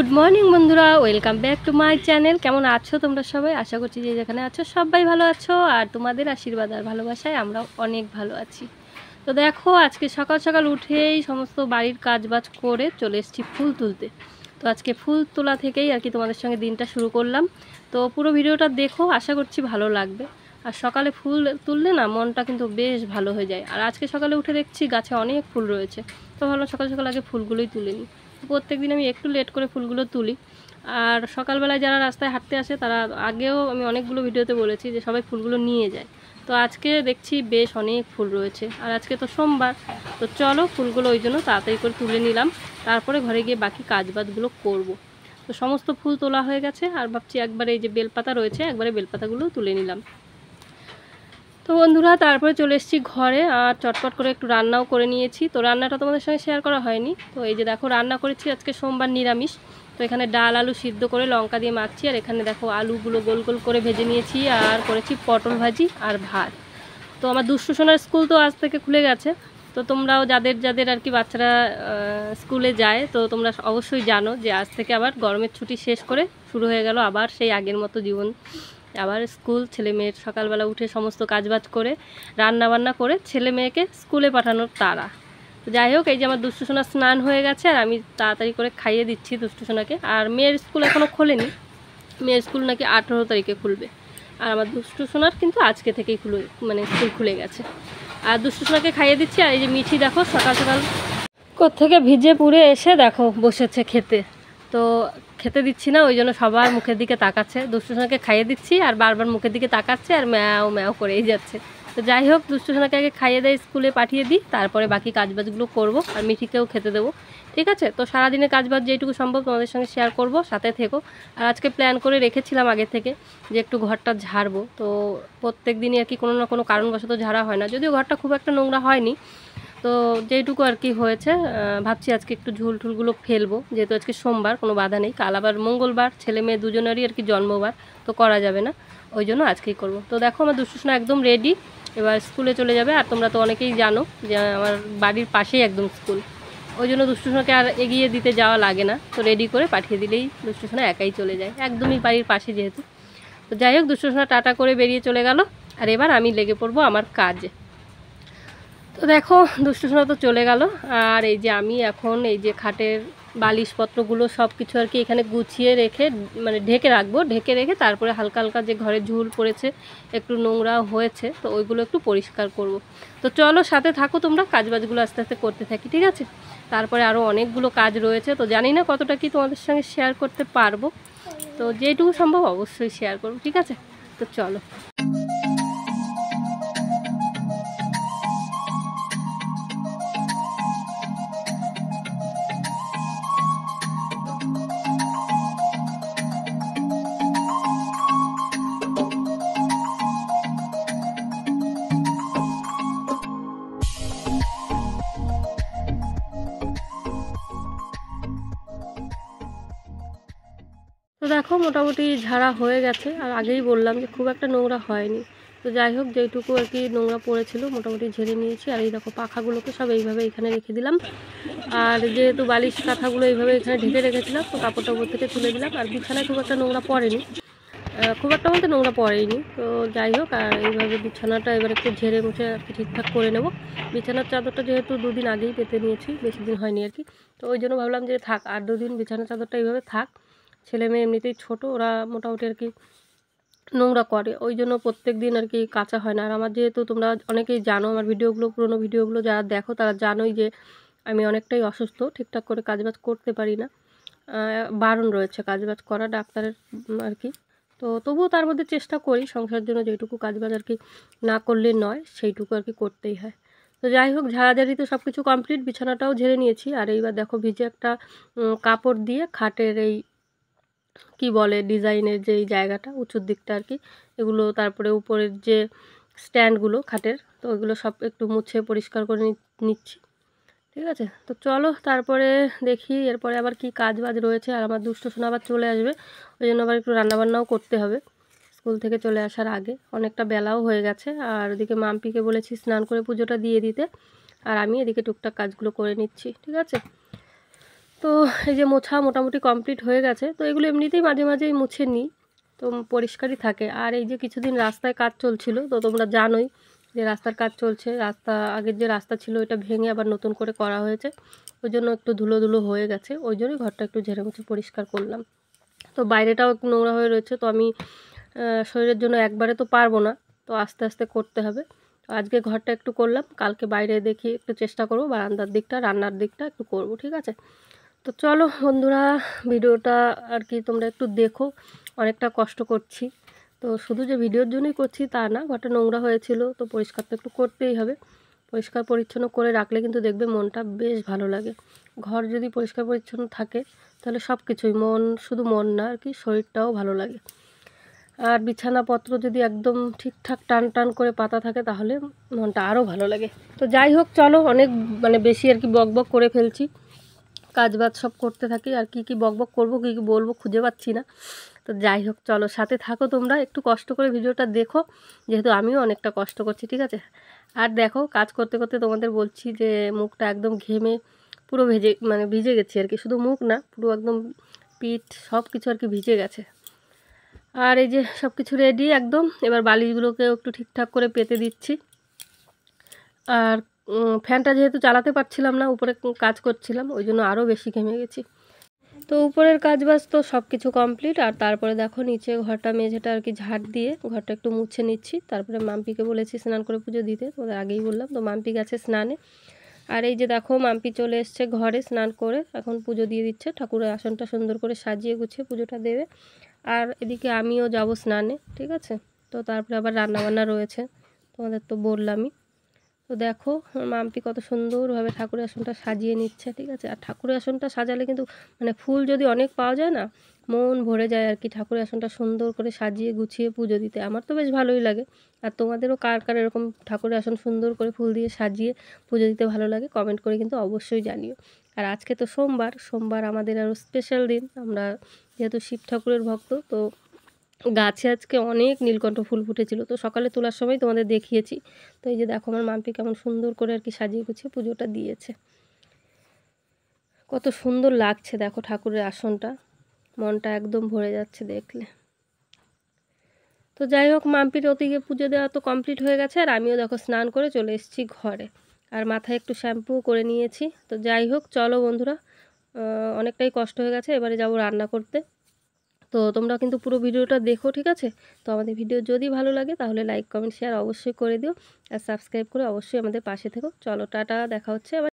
Good morning বন্ধুরা, welcome back to my channel. কেমন আছো তোমরা সবাই? আশা করছি যে যেখানে আছো সবাই ভালো আছো, আর তোমাদের আশীর্বাদ আর ভালোবাসায় আমরাও অনেক ভালো আছি। তো দেখো, আজকে সকাল সকাল উঠেই সমস্ত বাড়ির কাজবাজ করে চলে এসেছি ফুল তুলতে। তো আজকে ফুল তোলা থেকেই আর কি তোমাদের সঙ্গে দিনটা শুরু করলাম। তো পুরো ভিডিওটা দেখো, আশা করছি ভালো লাগবে। আর সকালে ফুল তুললে না মনটা কিন্তু বেশ ভালো হয়ে যায়। আর আজকে সকালে উঠে দেখছি গাছে অনেক ফুল রয়েছে, তো ভাবলাম সকাল সকাল আগে ফুলগুলোই তুলে নিই। প্রত্যেক দিন আমি একটু লেট করে ফুলগুলো তুলি। আর সকালবেলায় যারা রাস্তায় হাঁটতে আসে তারা, আগেও আমি অনেকগুলো ভিডিওতে বলেছি যে সবাই ফুলগুলো নিয়ে যায়। তো আজকে দেখছি বেশ অনেক ফুল রয়েছে, আর আজকে তো সোমবার। তো চলো ফুলগুলো ওই জন্য তাড়াতাড়ি করে তুলে নিলাম, তারপরে ঘরে গিয়ে বাকি কাজবাজগুলো করব। তো সমস্ত ফুল তোলা হয়ে গেছে, আর ভাবছি একবারে এই যে বেলপাতা রয়েছে একবারে বেলপাতাগুলোও তুলে নিলাম। তো বন্ধুরা, তারপরে চলে এসেছি ঘরে, আর চটপট করে একটু রান্নাও করে নিয়েছি। তো রান্নাটা তোমাদের সঙ্গে শেয়ার করা হয়নি। তো এই যে দেখো, রান্না করেছি আজকে সোমবার নিরামিষ। তো এখানে ডাল আলু সিদ্ধ করে লঙ্কা দিয়ে মাখছি, আর এখানে দেখো আলুগুলো গোল গোল করে ভেজে নিয়েছি, আর করেছি পটল ভাজি আর ভাত। তো আমার দুষ্টু সোনার স্কুল তো আজ থেকে খুলে গেছে। তো তোমরাও যাদের যাদের আর কি বাচ্চারা স্কুলে যায়, তো তোমরা অবশ্যই জানো যে আজ থেকে আবার গরমের ছুটি শেষ করে শুরু হয়ে গেল আবার সেই আগের মতো জীবন। আবার স্কুল, ছেলে মেয়ের সকালবেলা উঠে সমস্ত কাজবাজ করে রান্না বান্না করে ছেলে মেয়েকে স্কুলে পাঠানোর তাড়া। তো যাই হোক, এই যে আমার দুষ্টু সোনার স্নান হয়ে গেছে, আর আমি তাড়াতাড়ি করে খাইয়ে দিচ্ছি দুষ্টু সোনাকে। আর মেয়ের স্কুল এখনও খোলেনি, মেয়ের স্কুল নাকি 18 তারিখে খুলবে। আর আমার দুষ্টু সোনার কিন্তু আজকে থেকেই স্কুল খুলে গেছে। আর দুষ্টু সোনাকে খাইয়ে দিচ্ছি। আর এই যে মিঠি দেখো, সকাল সকাল কোত্থেকে ভিজে পুড়ে এসে দেখো বসেছে খেতে। তো খেতে দিচ্ছি না, ওই জন্য সবার মুখের দিকে তাকাচ্ছে। দুষ্টু সোনাকে খাইয়ে দিচ্ছি আর বারবার মুখের দিকে তাকাচ্ছে আর ম্যাও ম্যাও করেই যাচ্ছে। তো যাই হোক, দুষ্টু সোনাকে আগে খাইয়ে দেয়, স্কুলে পাঠিয়ে দিই, তারপরে বাকি কাজবাজগুলো করব, আর মিঠিকেও খেতে দেবো। ঠিক আছে? তো সারাদিনের কাজবাজ যেটুকু সম্ভব তোমাদের সঙ্গে শেয়ার করব, সাথে থেকো। আর আজকে প্ল্যান করে রেখেছিলাম আগে থেকে যে একটু ঘরটা ঝাড়বো। তো প্রত্যেক দিনই আর কি কোনো না কোনো কারণবশত ঝাড়া হয় না, যদিও ঘরটা খুব একটা নোংরা হয়নি। তো যেইটুকু আর কি হয়েছে, ভাবছি আজকে একটু ঝুল ঠুলগুলো ফেলবো, যেহেতু আজকে সোমবার, কোনো বাধা নেই। কাল আবার মঙ্গলবার, ছেলে মেয়ে দুজনেরই আর কি জন্মবার, তো করা যাবে না, ওই জন্য আজকেই করব। তো দেখো, আমার দুষ্টু সোনা একদম রেডি, এবার স্কুলে চলে যাবে। আর তোমরা তো অনেকেই জানো যে আমার বাড়ির পাশেই একদম স্কুল, ওই জন্য দুষ্টু সোনাকে আর এগিয়ে দিতে যাওয়া লাগে না। তো রেডি করে পাঠিয়ে দিলেই দুষ্টু সোনা একাই চলে যায়, একদমই বাড়ির পাশে যেহেতু। তো যাই হোক, দুষ্টু সোনা টাটা করে বেরিয়ে চলে গেল, আর এবার আমি লেগে পড়বো আমার কাজে। তো দেখো, দুষ্টু সোনা তো চলে গেল, আর এই যে আমি এখন এই যে খাটের বালিশপত্রগুলো সব কিছু আর কি এখানে গুছিয়ে রেখে ঢেকে রাখবো। ঢেকে রেখে তারপরে হালকা হালকা যে ঘরে ঝুল পড়েছে, একটু নোংরা হয়েছে, তো ওইগুলো একটু পরিষ্কার করব। তো চলো সাথে থাকো তোমরা, কাজবাজগুলো আস্তে আস্তে করতে থাকি, ঠিক আছে? তারপরে আরও অনেকগুলো কাজ রয়েছে, তো জানি না কতটা কি তোমাদের সঙ্গে শেয়ার করতে পারবো। তো যেটুকু সম্ভব অবশ্যই শেয়ার করবো, ঠিক আছে? তো চলো। তো দেখো, মোটামুটি ঝাড়া হয়ে গেছে, আর আগেই বললাম যে খুব একটা নোংরা হয়নি। তো যাই হোক, যেইটুকু আর কি নোংরা পড়েছিল মোটামুটি ঝেড়ে নিয়েছি। আর এই দেখো, পাখাগুলোকে সব এইভাবে এখানে রেখে দিলাম। আর যেহেতু বালিশ কাঁথাগুলো এইভাবে এখানে ঢেকে রেখেছিলাম, তো কাপড়টা উপর থেকে তুলে দিলাম। আর বিছানায় খুব একটা নোংরা পড়েনি, খুব একটা বলতে নোংরা পড়েইনি। তো যাই হোক, আর এইভাবে বিছানাটা এবার একটু ঝেড়ে মুছে আর কি ঠিকঠাক করে নেব। বিছানার চাদরটা যেহেতু 2 দিন আগেই পেতে নিয়েছি, বেশি দিন হয়নি আর কি। তো ওই জন্য ভাবলাম যে থাক, আর 2 দিন বিছানার চাদরটা এইভাবে থাক। ছেলে মেয়ে এমনিতেই ছোট, ওরা মোটামুটি আর কি নোংরা করে, ওই জন্য প্রত্যেক দিন আর কি কাচা হয় না। আর আমার যেহেতু তোমরা অনেকেই জানো, আমার ভিডিওগুলো, পুরোনো ভিডিওগুলো যারা দেখো তারা জানোই যে আমি অনেকটাই অসুস্থ, ঠিকঠাক করে কাজবাজ করতে পারি না। বারণ রয়েছে কাজবাজ করা ডাক্তারের আর কি। তো তবুও তার মধ্যে চেষ্টা করি সংসারের জন্য যেটুকু কাজবাজ আর কি না করলে নয়, সেইটুকু আর কি করতেই হয়। তো যাই হোক, ঝাড়াঝাড়ি তো সব কিছু কমপ্লিট, বিছানাটাও ঝেড়ে নিয়েছি। আর এইবার দেখো, ভিজে একটা কাপড় দিয়ে খাটের এই কি বলে ডিজাইনের যে এই জায়গাটা উঁচুর দিকটা আর কি, এগুলো, তারপরে উপরের যে স্ট্যান্ডগুলো খাটের, তো ওইগুলো সব একটু মুছে পরিষ্কার করে নিচ্ছি, ঠিক আছে? তো চলো তারপরে দেখি এরপরে আবার কি কাজ বাজ রয়েছে। আর আমার দুষ্টু সোনা আবার চলে আসবে, ওই জন্য আবার একটু রান্নাবান্নাও করতে হবে স্কুল থেকে চলে আসার আগে। অনেকটা বেলাও হয়ে গেছে। আর ওদিকে মাম্পিকে বলেছি স্নান করে পুজোটা দিয়ে দিতে, আর আমি এদিকে টুকটাক কাজগুলো করে নিচ্ছি, ঠিক আছে? তো এই যে মোছা মোটামুটি কমপ্লিট হয়ে গেছে। তো এগুলো এমনিতেই মাঝে মাঝেই মুছে নিই, তো পরিষ্কারই থাকে। আর এই যে কিছুদিন রাস্তায় কাজ চলছিল, তো তোমরা জানোই যে রাস্তার কাজ চলছে। রাস্তা আগের যে রাস্তা ছিল ওটা ভেঙে আবার নতুন করে করা হয়েছে, ওই জন্য একটু ধুলো ধুলো হয়ে গেছে। ওই জন্যই ঘরটা একটু ঝেড়ে মুছে পরিষ্কার করলাম। তো বাইরেটাও একটু নোংরা হয়ে রয়েছে, তো আমি শরীরের জন্য একবারে তো পারবো না, তো আস্তে আস্তে করতে হবে। তো আজকে ঘরটা একটু করলাম, কালকে বাইরে দেখি একটু চেষ্টা করবো, বারান্দার দিকটা রান্নার দিকটা একটু করব, ঠিক আছে। তো চলো বন্ধুরা, ভিডিওটা আর কি তোমরা একটু দেখো। অনেকটা কষ্ট করছি, তো শুধু যে ভিডিওর জন্যই করছি তা না, ঘরটা নোংরা হয়েছিল, তো পরিষ্কার তো একটু করতেই হবে। পরিষ্কার পরিচ্ছন্ন করে রাখলে কিন্তু দেখবে মনটা বেশ ভালো লাগে। ঘর যদি পরিষ্কার পরিচ্ছন্ন থাকে তাহলে সব কিছুই, শুধু মন না আর কি, শরীরটাও ভালো লাগে। আর বিছানাপত্র যদি একদম ঠিকঠাক টান টান করে পাতা থাকে তাহলে মনটা আরও ভালো লাগে। তো যাই হোক, চলো অনেক বেশি আর কি বক বক করে ফেলছি। কাজবাজ সব করতে থাকি, আর কি বক বক করবো, কী বলবো খুঁজে পাচ্ছি না। তো যাই হোক, চলো সাথে থাকো, তোমরা একটু কষ্ট করে ভিডিওটা দেখো, যেহেতু আমিও অনেকটা কষ্ট করছি, ঠিক আছে। আর দেখো, কাজ করতে করতে তোমাদের বলছি যে মুখটা একদম ঘেমে পুরো ভিজে গেছি আর কি, শুধু মুখ না, পুরো একদম পিঠ সব কিছু আর কি ভিজে গেছে। আর এই যে সব কিছু রেডি একদম, এবার বালিশগুলোকেও একটু ঠিকঠাক করে পেতে দিচ্ছি। আর ফ্যানটা যেহেতু চালাতে পারছিলাম না, উপরে কাজ করছিলাম, ওই জন্য আরও বেশি ঘেমে গেছি। তো উপরের কাজবাজ তো সব কিছু কমপ্লিট। আর তারপরে দেখো নিচে ঘরটা মেঝেটা আর কি ঝাড় দিয়ে ঘরটা একটু মুছে নিচ্ছি। তারপরে মাম্পিকে বলেছি স্নান করে পুজো দিতে, তোমাদের আগেই বললাম। তো মাম্পি গেছে স্নানে। আর এই যে দেখো মাম্পি চলে এসছে ঘরে স্নান করে, এখন পুজো দিয়ে দিচ্ছে, ঠাকুরের আসনটা সুন্দর করে সাজিয়ে গুছিয়ে পুজোটা দেবে। আর এদিকে আমিও যাব স্নানে, ঠিক আছে। তো তারপরে আবার রান্নাবান্না রয়েছে, তোমাদের তো বললামই। তো দেখো মাম্পি কত সুন্দরভাবে ঠাকুরের আসনটা সাজিয়ে নিচ্ছে, ঠিক আছে। আর ঠাকুরের আসনটা সাজালে কিন্তু ফুল যদি অনেক পাওয়া যায় না, মন ভরে যায় আর কি, ঠাকুরের আসনটা সুন্দর করে সাজিয়ে গুছিয়ে পুজো দিতে। আমার তো বেশ ভালোই লাগে। আর তোমাদেরও কার কার এরকম ঠাকুরের আসন সুন্দর করে ফুল দিয়ে সাজিয়ে পুজো দিতে ভালো লাগে, কমেন্ট করে কিন্তু অবশ্যই জানিও। আর আজকে তো সোমবার আমাদের আরও স্পেশাল দিন। আমরা যেহেতু শিব ঠাকুরের ভক্ত, তো গাছে আজকে অনেক নীলকণ্ঠ ফুল ফুটেছিল, তো সকালে তোলার সময় তোমাদের দেখিয়েছি। তো এই যে দেখো আমার মাম্পি কেমন সুন্দর করে আর কি সাজিয়ে গুছিয়ে পুজোটা দিয়েছে, কত সুন্দর লাগছে দেখো ঠাকুরের আসনটা, মনটা একদম ভরে যাচ্ছে দেখলে। তো যাই হোক, মাম্পির ওদিকে পুজো দেওয়া তো কমপ্লিট হয়ে গেছে, আর আমিও দেখো স্নান করে চলে এসেছি ঘরে। আর মাথায় একটু শ্যাম্পু করে নিয়েছি। তো যাই হোক, চলো বন্ধুরা, অনেকটাই কষ্ট হয়ে গেছে, এবারে যাব রান্না করতে। তো তোমরা কিন্তু পুরো ভিডিওটা দেখো, ঠিক আছে। তো আমাদের ভিডিও যদি ভালো লাগে তাহলে লাইক কমেন্ট শেয়ার অবশ্যই করে দিও, আর সাবস্ক্রাইব করে অবশ্যই আমাদের পাশে থেকো। চলো টাটা, দেখা হচ্ছে আবার।